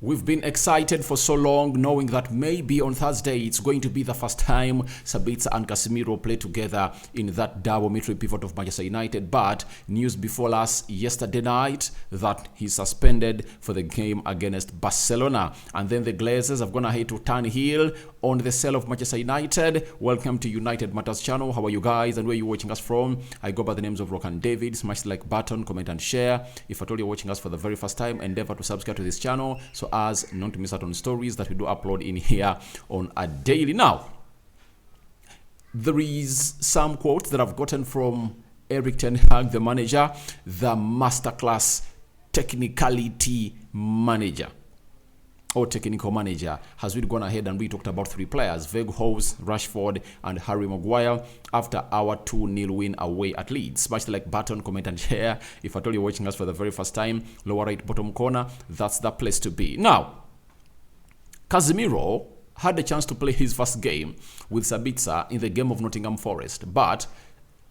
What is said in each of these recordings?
We've been excited for so long, knowing that maybe on Thursday it's going to be the first time Sabitzer and Casemiro play together in that double midfield pivot of Manchester United. But news before us yesterday night that he's suspended for the game against Barcelona. And then the Glazers have gone ahead to turn heel on the sale of Manchester United. Welcome to United Matters channel. How are you guys and where are you watching us from? I go by the names of Rock and David. Smash the like button, comment and share. If at all you're watching us for the very first time, endeavor to subscribe to this channel so as not to miss out on stories that we do upload in here on a daily. Now, there is some quotes that I've gotten from Erik ten Hag, the manager, the masterclass technicality manager or technical manager, has really gone ahead and we talked about three players: Weghorst, Rashford, and Harry Maguire after our 2-0 win away at Leeds. Smash the like button, comment and share. If at all you're watching us for the very first time, lower right bottom corner, that's the place to be. Now, Casemiro had a chance to play his first game with Sabitzer in the game of Nottingham Forest, but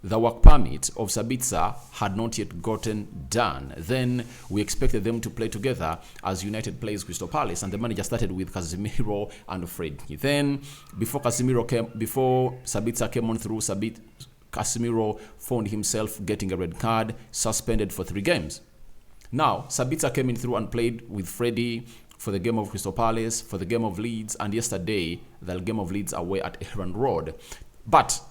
the work permit of Sabitzer had not yet gotten done. Then we expected them to play together as United plays Crystal Palace, and the manager started with Casemiro and Freddy. Then before Sabitzer came on through, Casemiro found himself getting a red card, suspended for 3 games. Now Sabitzer came in through and played with Freddy for the game of Crystal Palace, for the game of Leeds, and yesterday the game of Leeds away at Ellen Road. But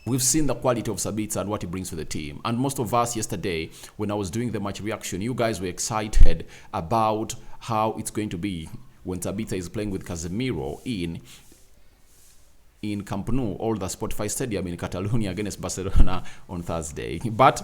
we've seen the quality of Sabitzer and what he brings to the team. And most of us yesterday, when I was doing the match reaction, you guys were excited about how it's going to be when Sabitzer is playing with Casemiro in Camp Nou, or the Spotify Stadium in Catalonia against Barcelona on Thursday. But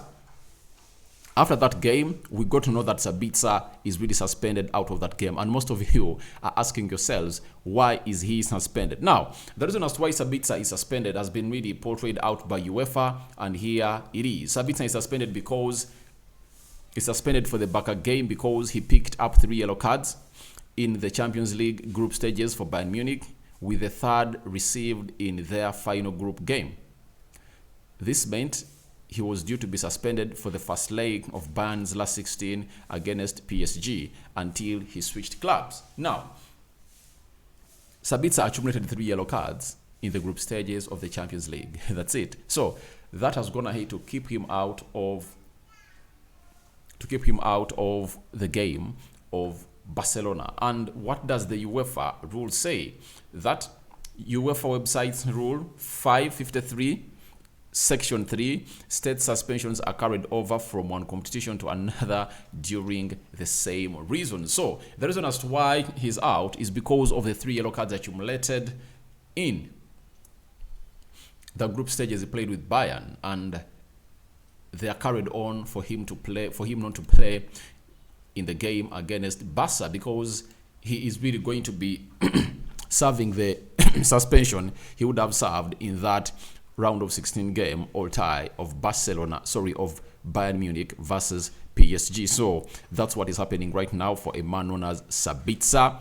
after that game, we got to know that Sabitzer is really suspended out of that game. And most of you are asking yourselves, why is he suspended? Now, the reason as to why Sabitzer is suspended has been really portrayed out by UEFA, and here it is. Sabitzer is suspended because he's suspended for the Barca game because he picked up 3 yellow cards in the Champions League group stages for Bayern Munich, with the 3rd received in their final group game. This meant he was due to be suspended for the first leg of Bayern's last 16 against PSG until he switched clubs. Now, Sabitzer accumulated 3 yellow cards in the group stages of the Champions League. That's it. So that has gone ahead to keep him out of the game of Barcelona. And what does the UEFA rule say? That UEFA website's rule 553 Section 3 states suspensions are carried over from one competition to another during the same reason. So the reason as to why he's out is because of the 3 yellow cards accumulated in the group stages he played with Bayern, and they are carried on for him not to play in the game against Barca, because he is really going to be serving the suspension he would have served in that round of 16 game or tie of Bayern Munich versus PSG. So that's what is happening right now for a man known as Sabitzer.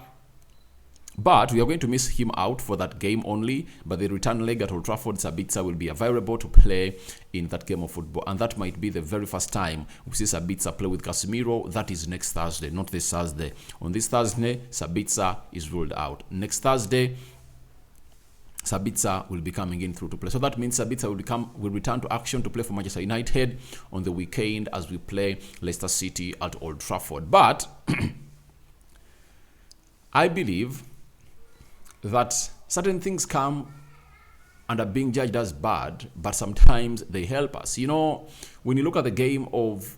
But we are going to miss him out for that game only. But the return leg at Old Trafford, Sabitzer will be available to play in that game of football. And that might be the very first time we see Sabitzer play with Casemiro. That is next Thursday, not this Thursday. On this Thursday, Sabitzer is ruled out. Next Thursday, Sabitzer will be coming in through to play. So that means Sabitzer will return to action to play for Manchester United on the weekend as we play Leicester City at Old Trafford. But I believe that certain things come and are being judged as bad, but sometimes they help us. You know, when you look at the game of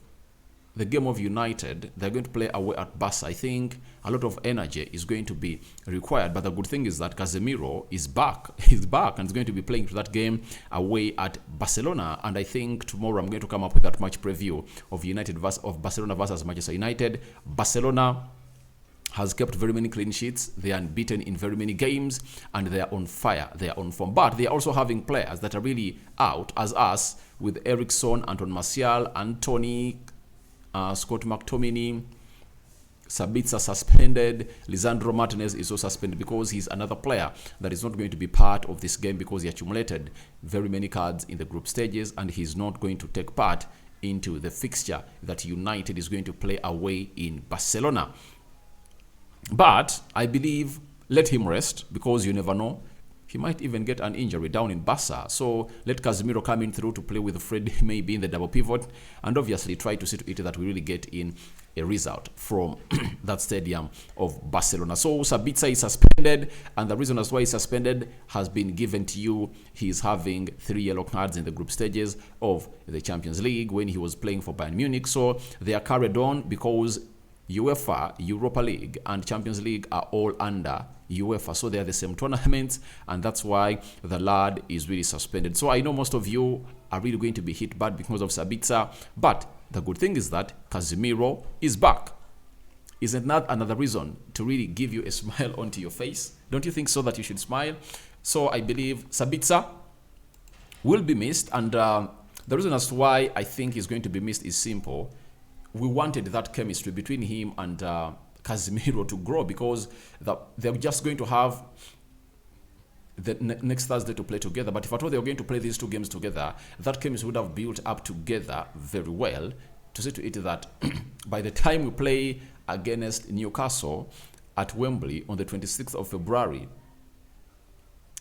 United, they're going to play away at Barca. I think a lot of energy is going to be required, but the good thing is that Casemiro is back. He's back and is going to be playing for that game away at Barcelona. And I think tomorrow I'm going to come up with that match preview of Barcelona versus Manchester United. Barcelona has kept very many clean sheets. They are unbeaten in very many games, and they are on fire. They are on form. But they are also having players that are really out, as us, with Ericsson, Anton Martial, Anthony, Scott McTominay, Sabitzer suspended. Lisandro Martinez is also suspended because he's another player that is not going to be part of this game because he accumulated very many cards in the group stages, and he's not going to take part into the fixture that United is going to play away in Barcelona. But I believe let him rest, because you never know. He might even get an injury down in Barca. So let Casemiro come in through to play with Fred, maybe in the double pivot, and obviously try to see to it that we really get in a result from that stadium of Barcelona. So Sabitzer is suspended, and the reason as why he's suspended has been given to you. He's having 3 yellow cards in the group stages of the Champions League when he was playing for Bayern Munich. So they are carried on because UEFA, Europa League, and Champions League are all under UEFA, so they are the same tournaments, and that's why the lad is really suspended. So I know most of you are really going to be hit bad because of Sabitzer, but the good thing is that Casemiro is back. Isn't that another reason to really give you a smile onto your face? Don't you think so, that you should smile? So I believe Sabitzer will be missed, and the reason as to why I think he's going to be missed is simple. We wanted that chemistry between him and Casemiro to grow, because they're just going to have the next Thursday to play together. But if at all they were going to play these 2 games together, that chemistry would have built up together very well, to see to it that by the time we play against Newcastle at Wembley on the 26th of February,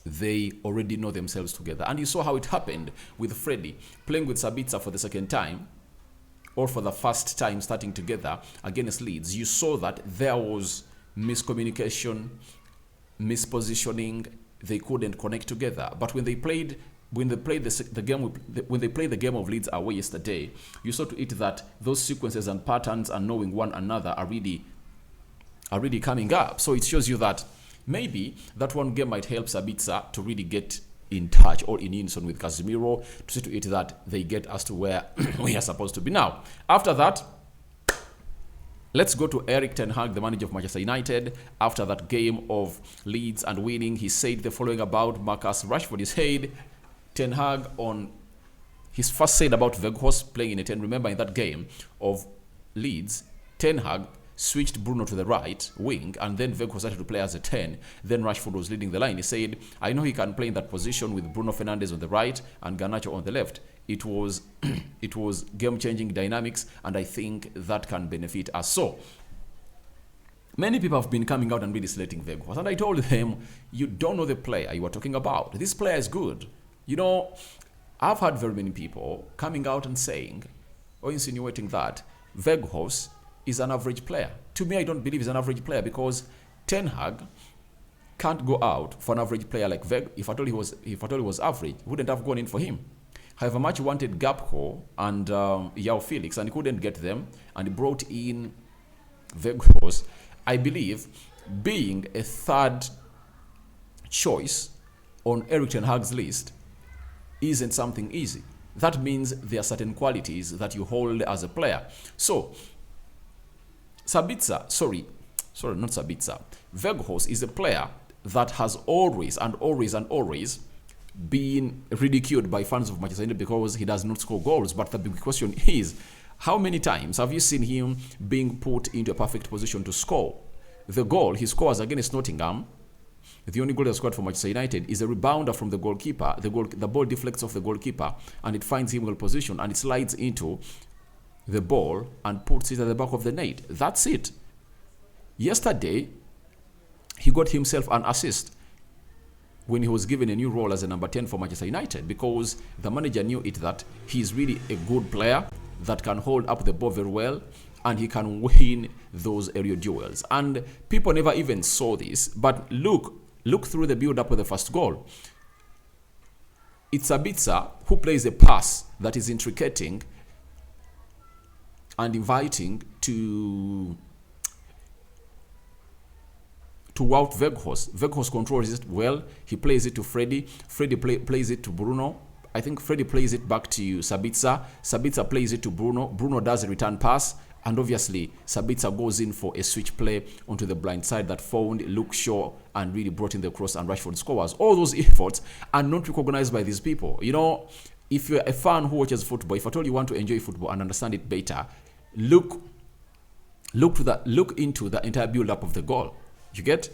they already know themselves together. And you saw how it happened with Freddie playing with Sabitzer for the second time, or for the first time starting together against Leeds. You saw that there was miscommunication, mispositioning. They couldn't connect together. But when they played the game of Leeds away yesterday, you saw to it that those sequences and patterns and knowing one another are really coming up. So it shows you that maybe that one game might help Sabitzer to really get in touch or in unison with Casemiro, to see to it that they get us to where we are supposed to be. Now, after that, let's go to Erik ten Hag, the manager of Manchester United. After that game of Leeds and winning, he said the following about Marcus Rashford. He said, Ten Hag on his first said about Weghorst playing in a 10. Remember, in that game of Leeds, Ten Hag switched Bruno to the right wing, and then Weghorst started to play as a 10. Then Rashford was leading the line. He said, I know he can play in that position with Bruno Fernandes on the right and Garnacho on the left. It was game-changing dynamics, and I think that can benefit us. So many people have been coming out and really slating Weghorst, and I told them, you don't know the player you are talking about. This player is good. You know, I've had very many people coming out and saying or insinuating that Weghorst is an average player. To me, I don't believe he's an average player, because Ten Hag can't go out for an average player like Weg. If I told he was average, he wouldn't have gone in for him. However much he wanted Gapco and Yao Felix, and he couldn't get them, and he brought in Weghorst. I believe being a third choice on Erik ten Hag's list isn't something easy. That means there are certain qualities that you hold as a player. So Sabitzer, not Sabitzer, Weghorst is a player that has always been ridiculed by fans of Manchester United because he does not score goals. But the big question is, how many times have you seen him being put into a perfect position to score? The goal he scores against Nottingham, the only goal he scored for Manchester United, is a rebounder from the goalkeeper. The ball deflects off the goalkeeper, and it finds him well positioned, and it slides into the ball and puts it at the back of the net. That's it. Yesterday, he got himself an assist when he was given a new role as a number 10 for Manchester United, because the manager knew it that he's really a good player that can hold up the ball very well, and he can win those aerial duels. And people never even saw this, but look through the build-up of the first goal. It's Sabitzer who plays a pass that is intricating and inviting to out Weghorst. Weghorst controls it well. He plays it to Freddie. Freddie plays it to Bruno. I think Freddie plays it back to Sabitzer. Sabitzer plays it to Bruno. Bruno does a return pass. And obviously, Sabitzer goes in for a switch play onto the blind side that found Luke Shaw and really brought in the cross, and Rashford scores. All those efforts are not recognized by these people. You know, if you're a fan who watches football, if at all you want to enjoy football and understand it better, look into the entire build-up of the goal. You get?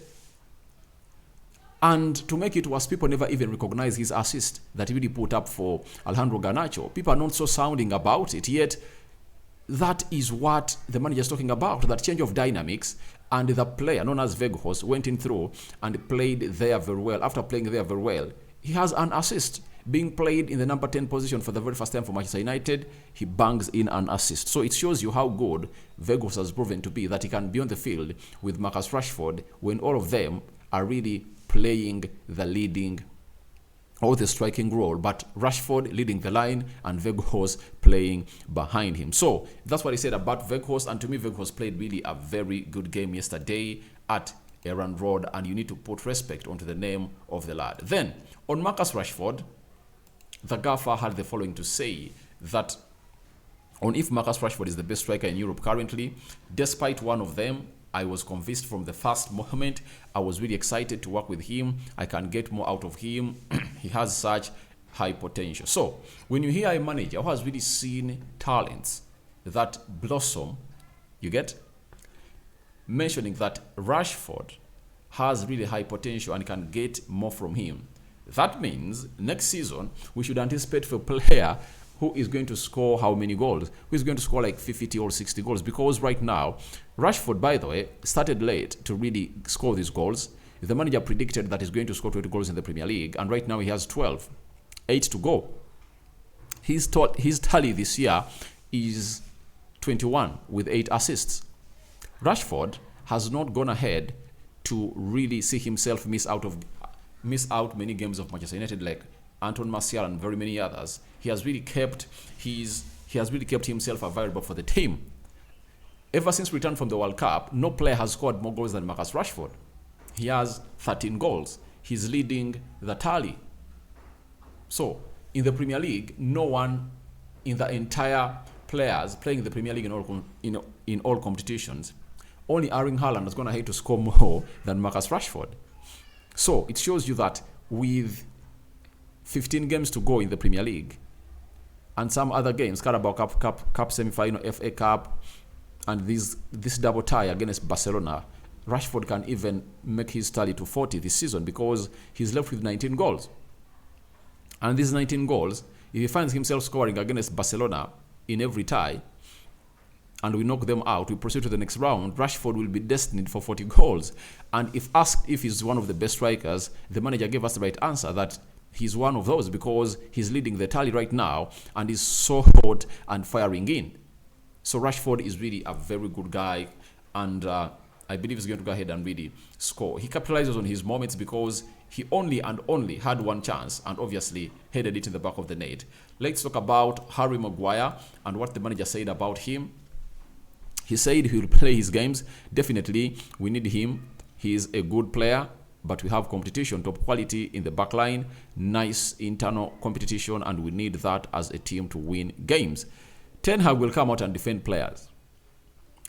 And to make it worse, people never even recognize his assist that he really put up for Alejandro Garnacho. People are not so sounding about it, yet that is what the manager is talking about, that change of dynamics. And the player known as Weghorst went in through and played there very well. After playing there very well, he has an assist. Being played in the number 10 position for the very first time for Manchester United, he bangs in an assist. So it shows you how good Weghorst has proven to be, that he can be on the field with Marcus Rashford when all of them are really playing the leading or the striking role, but Rashford leading the line and Weghorst playing behind him. So that's what he said about Weghorst, and to me Weghorst played really a very good game yesterday at Aaron Road, and you need to put respect onto the name of the lad. Then on Marcus Rashford, the gaffer had the following to say, that on if Marcus Rashford is the best striker in Europe currently, despite one of them, I was convinced from the first moment. I was really excited to work with him. I can get more out of him. He has such high potential. So when you hear a manager who has really seen talents that blossom, you get, mentioning that Rashford has really high potential and can get more from him, that means next season we should anticipate for a player who is going to score how many goals? Who is going to score like 50 or 60 goals? Because right now, Rashford, by the way, started late to really score these goals. The manager predicted that he's going to score 20 goals in the Premier League, and right now he has 12. 8 to go. His tally this year is 21 with 8 assists. Rashford has not gone ahead to really see himself miss out many games of Manchester United like Anton Martial and very many others. He has really kept himself available for the team. Ever since return from the World Cup, no player has scored more goals than Marcus Rashford. He has 13 goals. He's leading the tally. So in the Premier League, no one in the entire players playing in the Premier League in all competitions, only Erling Haaland has gone ahead to score more than Marcus Rashford. So it shows you that with 15 games to go in the Premier League and some other games, Carabao Cup semi-final, FA Cup, and this double tie against Barcelona, Rashford can even make his tally to 40 this season because he's left with 19 goals. And these 19 goals, if he finds himself scoring against Barcelona in every tie, and we knock them out, we proceed to the next round, Rashford will be destined for 40 goals. And if asked if he's one of the best strikers, the manager gave us the right answer that he's one of those because he's leading the tally right now and is so hot and firing in. So Rashford is really a very good guy, and I believe he's going to go ahead and really score. He capitalizes on his moments because he only had one chance and obviously headed it in the back of the net. Let's talk about Harry Maguire and what the manager said about him. He said he will play his games. Definitely, we need him. He is a good player, but we have competition, top quality in the back line, nice internal competition, and we need that as a team to win games. Ten Hag will come out and defend players.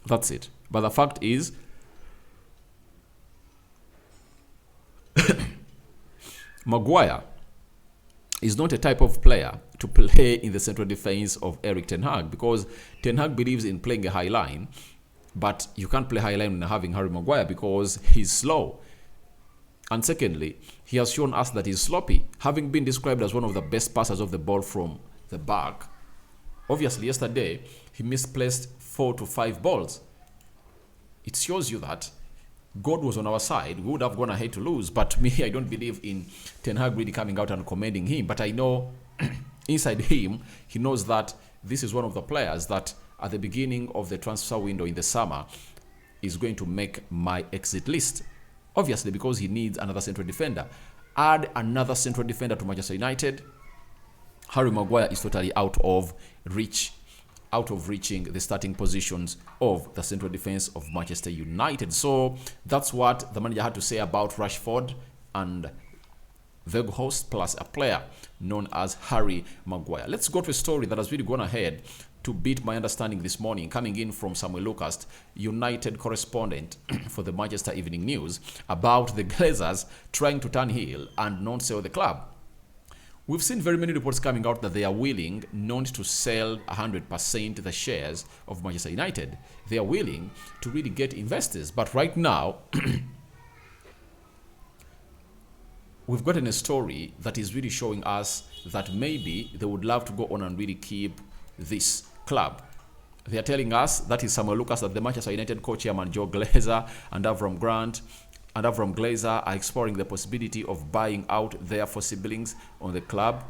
That's it. But the fact is, Maguire is not a type of player to play in the central defense of Erik Ten Hag because Ten Hag believes in playing a high line, but you can't play high line when having Harry Maguire because he's slow. And secondly, he has shown us that he's sloppy, having been described as one of the best passers of the ball from the back. Obviously, yesterday, he misplaced 4 to 5 balls. It shows you that God was on our side. We would have gone ahead to lose. But me, I don't believe in Ten Hag really coming out and commending him. But I know inside him, he knows that this is one of the players that at the beginning of the transfer window in the summer is going to make my exit list. Obviously, because he needs another central defender. Add another central defender to Manchester United. Harry Maguire is totally out of reaching the starting positions of the central defense of Manchester United. So that's what the manager had to say about Rashford and Weghorst plus a player known as Harry Maguire. Let's go to a story that has really gone ahead to beat my understanding this morning, coming in from Samuel Lucas, United correspondent for the Manchester Evening News, about the Glazers trying to turn heel and not sell the club. We've seen very many reports coming out that they are willing not to sell 100% the shares of Manchester United. They are willing to really get investors. But right now, we've gotten a story that is really showing us that maybe they would love to go on and really keep this club. They are telling us that is Samuel Lucas, that the Manchester United co-chairman Joe Glazer and Avram Glazer are exploring the possibility of buying out their four siblings on the club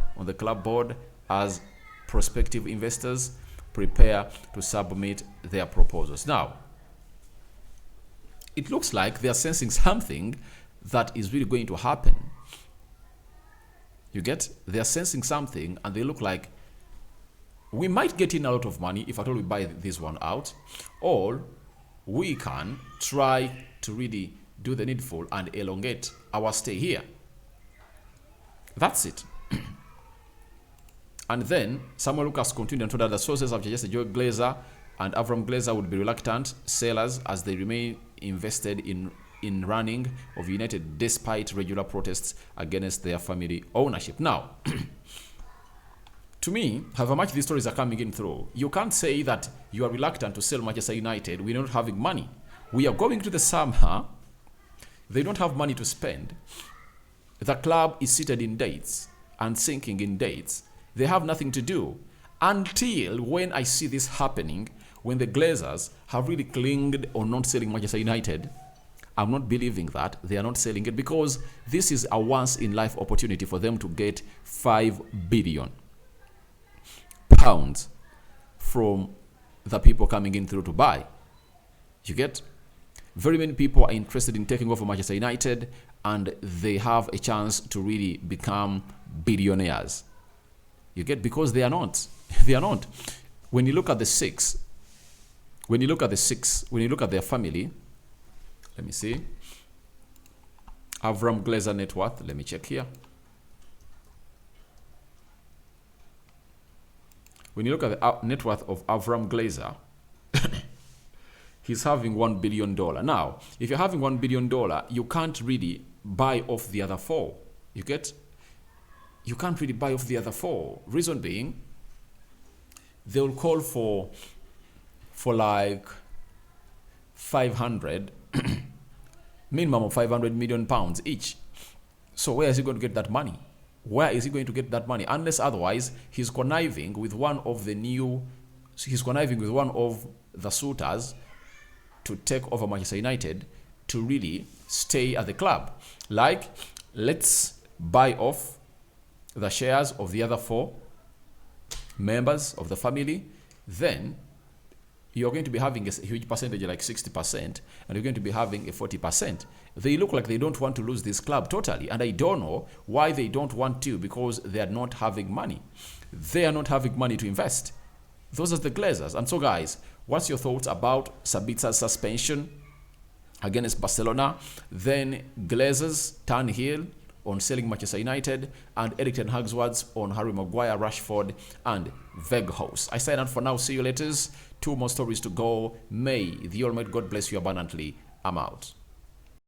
board as prospective investors prepare to submit their proposals. Now, it looks like they are sensing something that is really going to happen. You get? They are sensing something, and they look like we might get in a lot of money if at all we buy this one out, or we can try to really do the needful and elongate our stay here. That's it. And then Samuel Lucas continued and told other sources have suggested Joe Glazer and Avram Glazer would be reluctant sellers as they remain invested in running of United despite regular protests against their family ownership. Now, to me, however much these stories are coming in through, you can't say that you are reluctant to sell Manchester United. We're not having money. We are going to the summer. They don't have money to spend. The club is seated in dates and sinking in dates. They have nothing to do until when I see this happening, when the Glazers have really clinged on not selling Manchester United. I'm not believing that they are not selling it, because this is a once-in-life opportunity for them to get £5 billion from the people coming in through to buy. You get? Very many people are interested in taking over Manchester United, and they have a chance to really become billionaires. You get? Because they are not. They are not. When you look at the six, when you look at their family, let me see. Avram Glazer net worth. Let me check here. When you look at the net worth of Avram Glazer, he's having $1 billion. Now, if you're having $1 billion, you can't really buy off the other four. You get? You can't really buy off the other four. Reason being, they'll call for like 500, minimum of £500 million each. So where is he going to get that money? Where is he going to get that money? Unless otherwise, he's conniving with one of the suitors to take over Manchester United to really stay at the club. Like, let's buy off the shares of the other four members of the family. Then you're going to be having a huge percentage, like 60%, and you're going to be having a 40%. They look like they don't want to lose this club totally, and I don't know why they don't want to, because they are not having money. They are not having money to invest. Those are the Glazers. And so, guys, what's your thoughts about Sabitzer's suspension against Barcelona? Then Glazers turn heel on selling Manchester United, and Erik ten Hag's words on Harry Maguire, Rashford, and Weghorst. I sign out for now. See you later. 2 more stories to go. May the Almighty God bless you abundantly. I'm out.